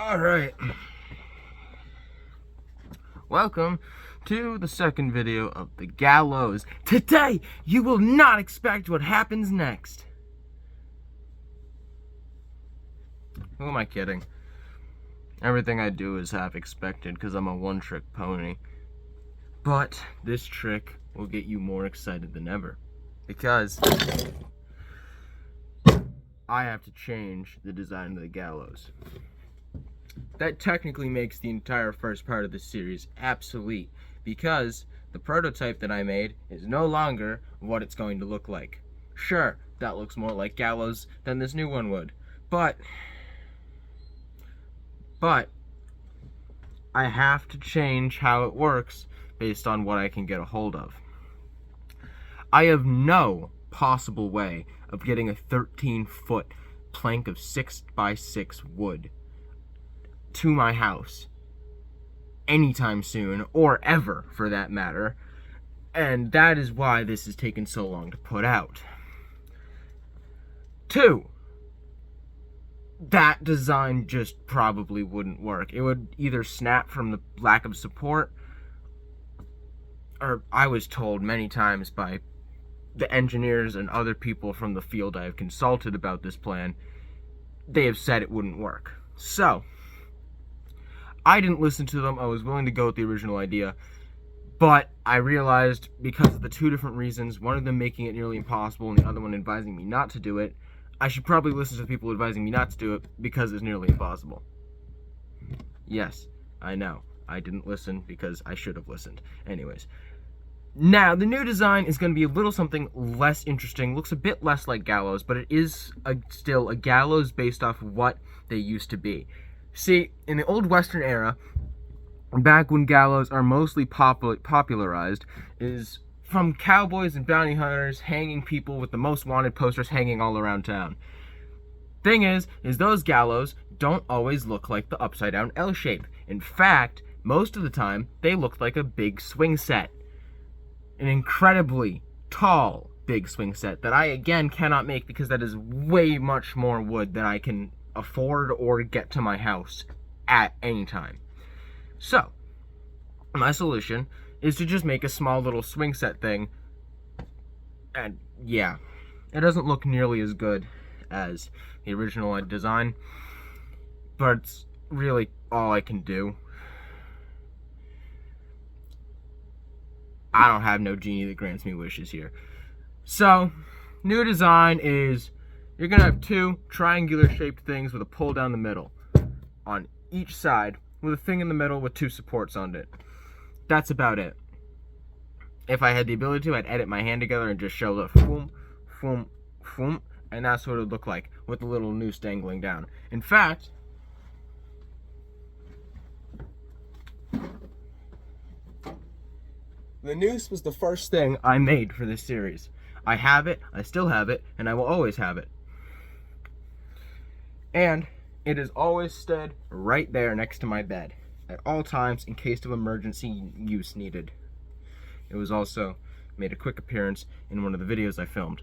Alright. Welcome to the second video of the gallows. Today, you will not expect what happens next. Who am I kidding? Everything I do is half expected because I'm a one-trick pony. But this trick will get you more excited than ever. Because I have to change the design of the gallows. That technically makes the entire first part of this series obsolete, because the prototype that I made is no longer what it's going to look like. Sure, that looks more like gallows than this new one would, but I have to change how it works based on what I can get a hold of. I have no possible way of getting a 13-foot plank of 6x6 wood to my house anytime soon, or ever for that matter, and that is why this has taken so long to put out. 2, that design just probably wouldn't work. It would either snap from the lack of support, or I was told many times by the engineers and other people from the field I have consulted about this plan, they have said it wouldn't work. So I didn't listen to them. I was willing to go with the original idea, but I realized, because of the two different reasons, one of them making it nearly impossible and the other one advising me not to do it, I should probably listen to the people advising me not to do it because it's nearly impossible. Yes, I know. I didn't listen because I should have listened. Anyways. Now, the new design is going to be a little something less interesting. Looks a bit less like gallows, but it is still a gallows based off what they used to be. See, in the old Western era, back when gallows are mostly popularized, is from cowboys and bounty hunters hanging people with the most wanted posters hanging all around town. Thing is those gallows don't always look like the upside down L shape. In fact, most of the time, they look like a big swing set. An incredibly tall big swing set that I, again, cannot make because that is way much more wood than I can afford or get to my house at any time. So, my solution is to just make a small little swing set thing, and yeah, it doesn't look nearly as good as the original design, but it's really all I can do. I don't have no genie that grants me wishes here. So, new design is you're going to have two triangular shaped things with a pull down the middle on each side, with a thing in the middle with two supports on it. That's about it. If I had the ability to, I'd edit my hand together and just show the foom, foom, foom, and that's what it would look like with the little noose dangling down. In fact, the noose was the first thing I made for this series. I have it, I still have it, and I will always have it. And it has always stood right there next to my bed at all times in case of emergency use needed. It was also made a quick appearance in one of the videos I filmed.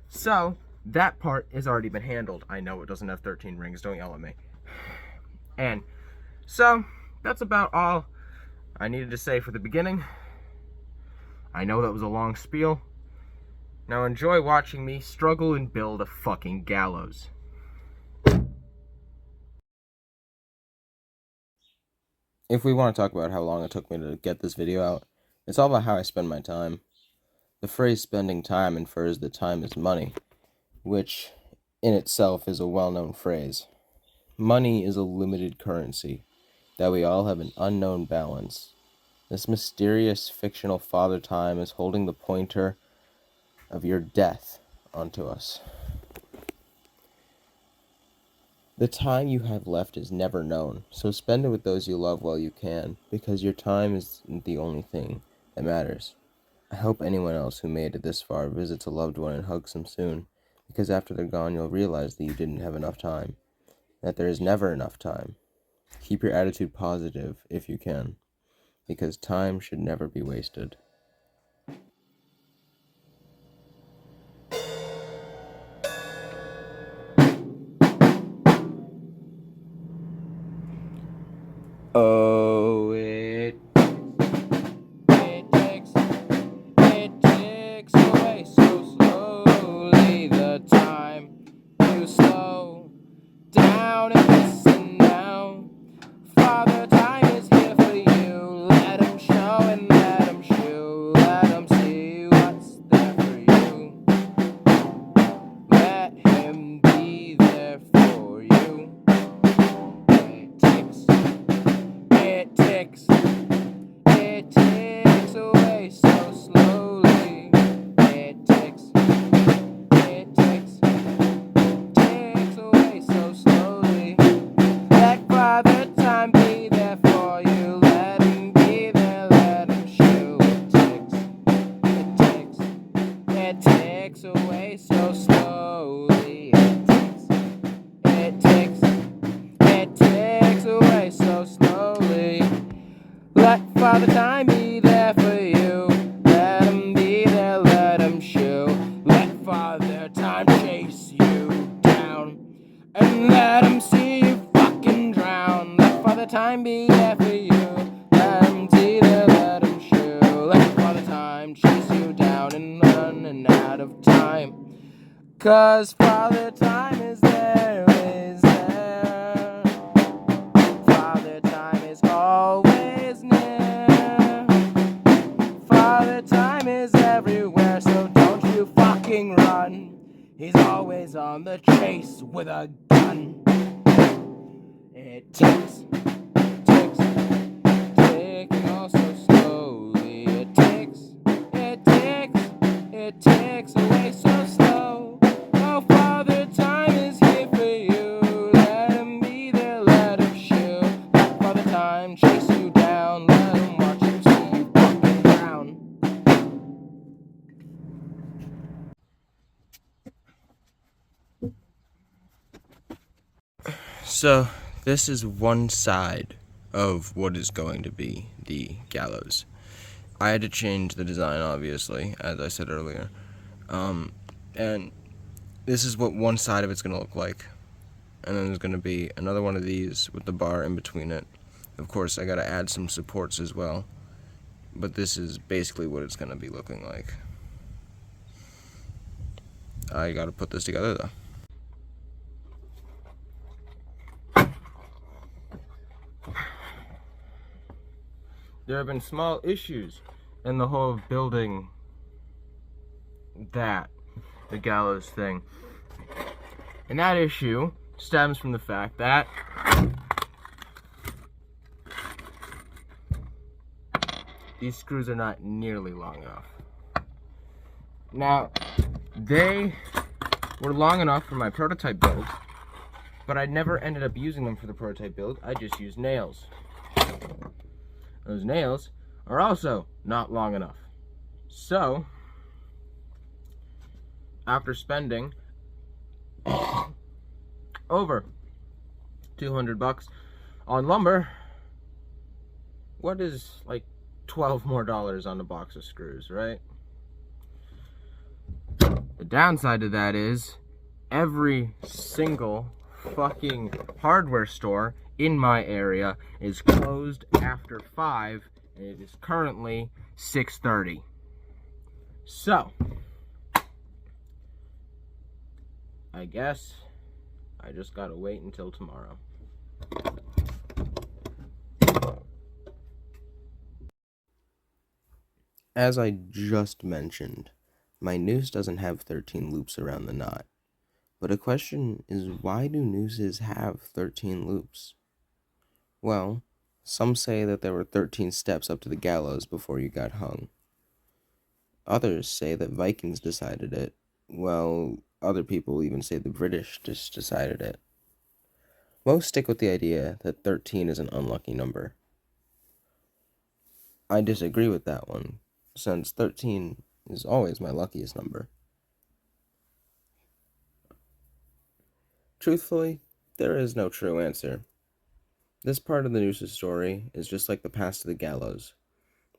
So, that part has already been handled. I know it doesn't have 13 rings, don't yell at me. And so, that's about all I needed to say for the beginning. I know that was a long spiel. Now enjoy watching me struggle and build a fucking gallows. If we want to talk about how long it took me to get this video out, it's all about how I spend my time. The phrase spending time infers that time is money, which in itself is a well-known phrase. Money is a limited currency, that we all have an unknown balance. This mysterious fictional father time is holding the pointer of your death onto us. The time you have left is never known, so spend it with those you love while you can, because your time is the only thing that matters. I hope anyone else who made it this far visits a loved one and hugs them soon, because after they're gone you'll realize that you didn't have enough time, that there is never enough time. Keep your attitude positive if you can, because time should never be wasted. Oh, it ticks away so slowly. The time you slow down and listen now. Father time is here for you. Let him show and let him show. Let him see what's there for you. Let him be there for you. It ticks. It ticks. It ticks away so slowly. It ticks. It ticks. Ticks away so slowly. Let Father Time be there for you. Let him be there. Let him show. It ticks. It ticks. It ticks away so slowly. It ticks. It ticks. It ticks away so slowly. Let Father Time be there for you. Let him be there, let him show. Let Father Time chase you down. And let him see you fucking drown. Let Father Time be there for you. Let him see there, let him show. Let Father Time chase you down and running out of time. 'Cause Father Time is there, is there. Father Time is always near. Father Time is everywhere, so don't you fucking run. He's always on the chase with a gun. It ticks, ticks, ticking all so slowly. It ticks, it ticks, it ticks away so slow. Oh, Father Time is here for you. Let him be there, let him show. Let Father Time chase you down. Let him watch you see you fucking drown. So, this is one side of what is going to be the gallows. I had to change the design, obviously, as I said earlier. And this is what one side of it's going to look like. And then there's going to be another one of these with the bar in between it. Of course, I got to add some supports as well. But this is basically what it's going to be looking like. I got to put this together, though. There have been small issues in the whole building the gallows thing. And that issue stems from the fact that these screws are not nearly long enough. Now, they were long enough for my prototype build, but I never ended up using them for the prototype build. I just used nails. Those nails are also not long enough. So, after spending over $200 on lumber, what is like $12 more on a box of screws, right? The downside to that is every single fucking hardware store in my area is closed after 5, and it is currently 6:30. So, I guess I just gotta wait until tomorrow. As I just mentioned, my noose doesn't have 13 loops around the knot. But a question is, why do nooses have 13 loops? Well, some say that there were 13 steps up to the gallows before you got hung. Others say that Vikings decided it. Well, other people even say the British just decided it. Most stick with the idea that 13 is an unlucky number. I disagree with that one, since 13 is always my luckiest number. Truthfully, there is no true answer. This part of the noose's story is just like the past of the gallows.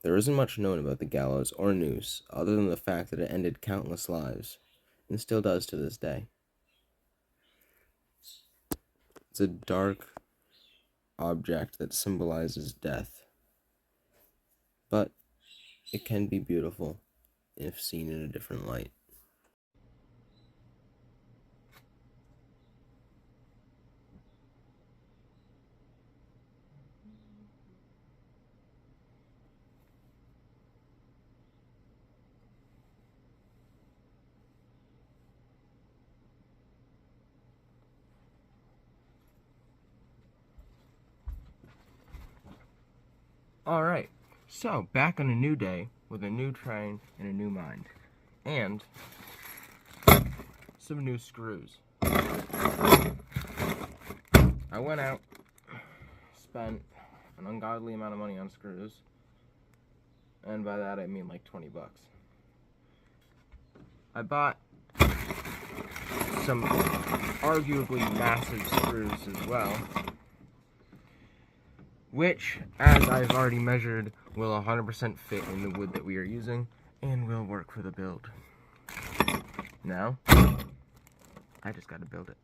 There isn't much known about the gallows or noose other than the fact that it ended countless lives, and still does to this day. It's a dark, object that symbolizes death. But it can be beautiful if seen in a different light. Alright, so back on a new day with a new train and a new mind. And some new screws. I went out, spent an ungodly amount of money on screws, and by that I mean like 20 bucks. I bought some arguably massive screws as well, which, as I've already measured, will 100% fit in the wood that we are using and will work for the build. Now, I just gotta build it.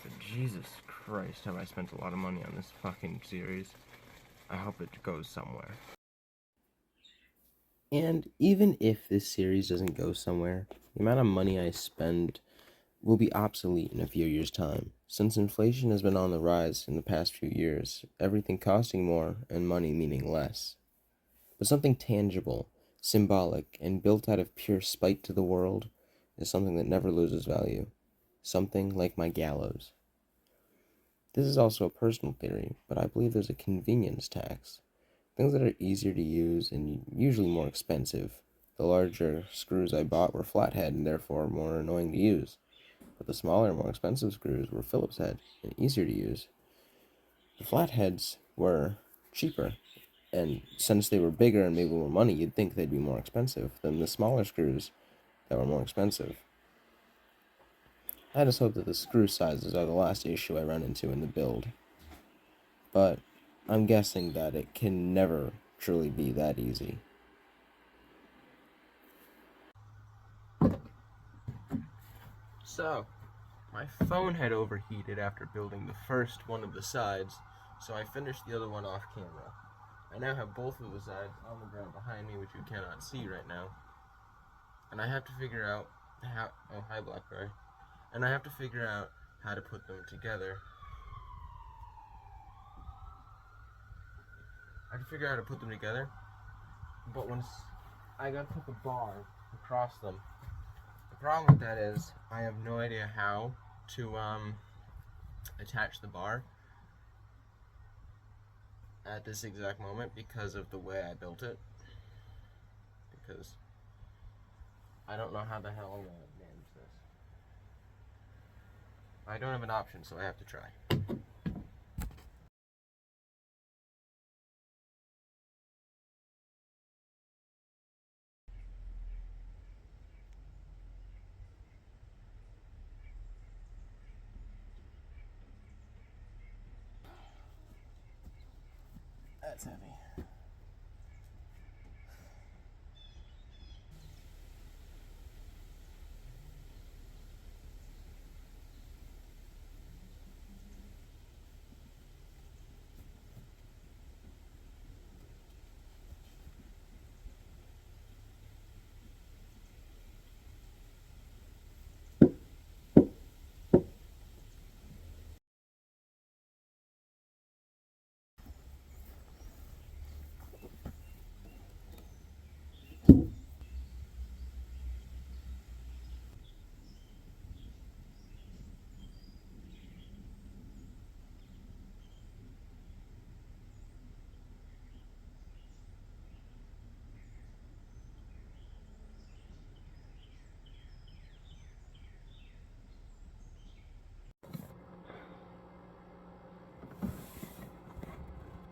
But Jesus Christ, have I spent a lot of money on this fucking series. I hope it goes somewhere. And even if this series doesn't go somewhere, the amount of money I spend will be obsolete in a few years' time. Since inflation has been on the rise in the past few years, everything costing more and money meaning less. But something tangible, symbolic, and built out of pure spite to the world is something that never loses value. Something like my gallows. This is also a personal theory, but I believe there's a convenience tax. Things that are easier to use and usually more expensive. The larger screws I bought were flathead and therefore more annoying to use. But the smaller, more expensive screws were Phillips head and easier to use. The flatheads were cheaper, and since they were bigger and made more money, you'd think they'd be more expensive than the smaller screws that were more expensive. I just hope that the screw sizes are the last issue I run into in the build. But I'm guessing that it can never truly be that easy. So, my phone had overheated after building the first one of the sides, so I finished the other one off camera. I now have both of the sides on the ground behind me, which you cannot see right now. And I have to figure out how... Oh, hi, Blackberry. And I have to figure out how to put them together. But once I gotta put the bar across them. The problem with that is I have no idea how to attach the bar at this exact moment because of the way I built it. Because I don't know how the hell I'm gonna manage this. I don't have an option, so I have to try. That's heavy.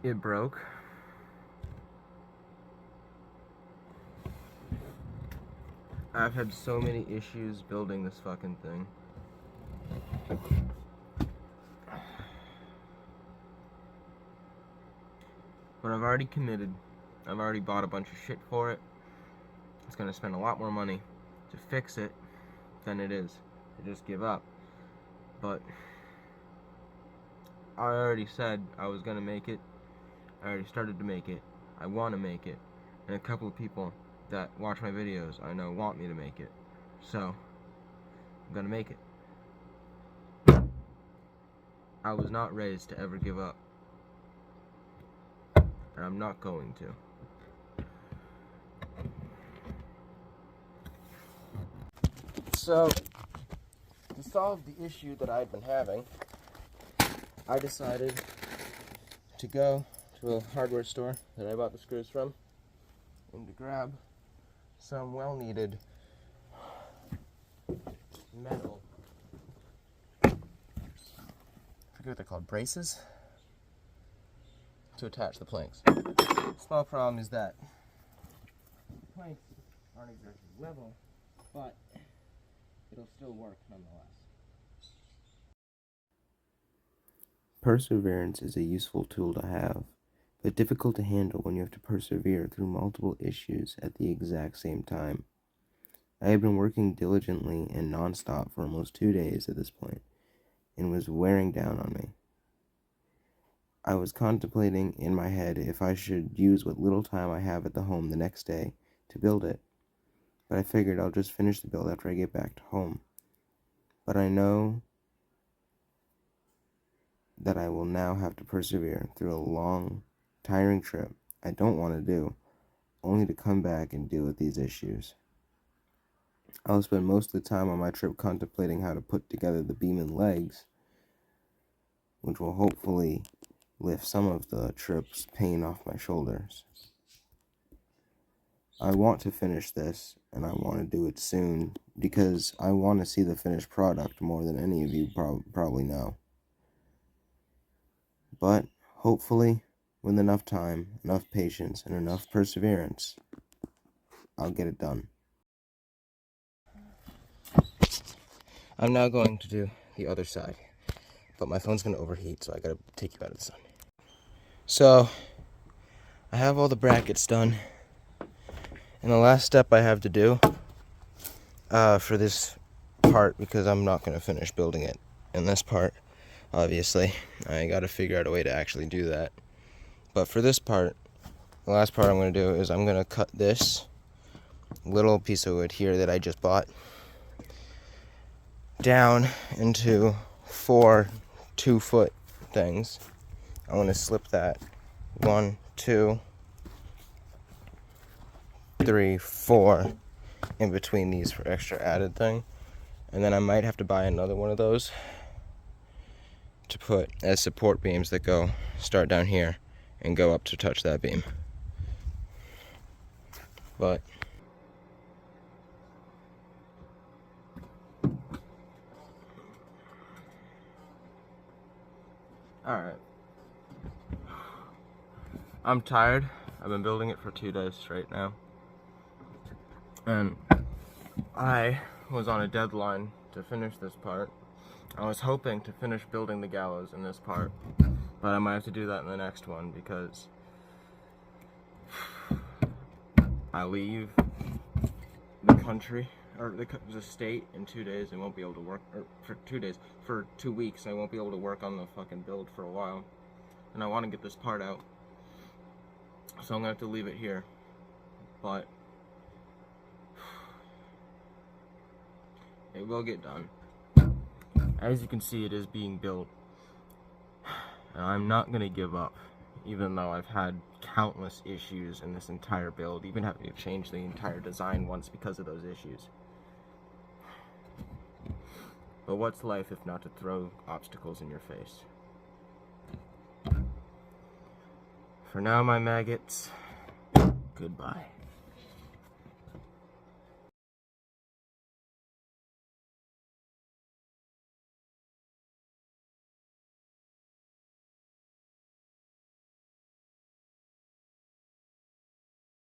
It broke. I've had so many issues building this fucking thing. But I've already committed. I've already bought a bunch of shit for it. It's gonna spend a lot more money to fix it than it is to just give up. But I already said I was gonna make it. I already started to make it. I want to make it. And a couple of people that watch my videos I know want me to make it. So, I'm gonna make it. I was not raised to ever give up. And I'm not going to. So, to solve the issue that I'd been having, I decided to go to a hardware store that I bought the screws from and to grab some well-needed metal, I forget what they're called, braces, to attach the planks. Small problem is that the planks aren't exactly level, but it'll still work nonetheless. Perseverance is a useful tool to have, but difficult to handle when you have to persevere through multiple issues at the exact same time. I had been working diligently and non-stop for almost 2 days at this point, and was wearing down on me. I was contemplating in my head if I should use what little time I have at the home the next day to build it, but I figured I'll just finish the build after I get back to home. But I know that I will now have to persevere through a long, tiring trip I don't want to do, only to come back and deal with these issues. I'll spend most of the time on my trip contemplating how to put together the beam and legs, which will hopefully lift some of the trip's pain off my shoulders. I want to finish this, and I want to do it soon, because I want to see the finished product more than any of you probably know. But hopefully, with enough time, enough patience, and enough perseverance, I'll get it done. I'm now going to do the other side, but my phone's going to overheat, so I gotta take you out of the sun. So, I have all the brackets done, and the last step I have to do for this part, because I'm not going to finish building it in this part, obviously, I gotta figure out a way to actually do that. But for this part, the last part I'm going to do is I'm going to cut this little piece of wood here that I just bought down into 4 2-foot things. I want to slip that 1, 2, 3, 4 in between these for extra added thing, and then I might have to buy another one of those to put as support beams that go start down here and go up to touch that beam. But alright, I'm tired. I've been building it for 2 days straight now, and I was on a deadline to finish this part. I was hoping to finish building the gallows in this part, but I might have to do that in the next one, because I leave the country, or the state, in 2 days. I won't be able to work, or for 2 days, for 2 weeks, I won't be able to work on the fucking build for a while, and I want to get this part out, so I'm gonna have to leave it here. But it will get done. As you can see, it is being built, and I'm not gonna give up, even though I've had countless issues in this entire build, even having to change the entire design once because of those issues. But what's life if not to throw obstacles in your face? For now, my maggots, goodbye.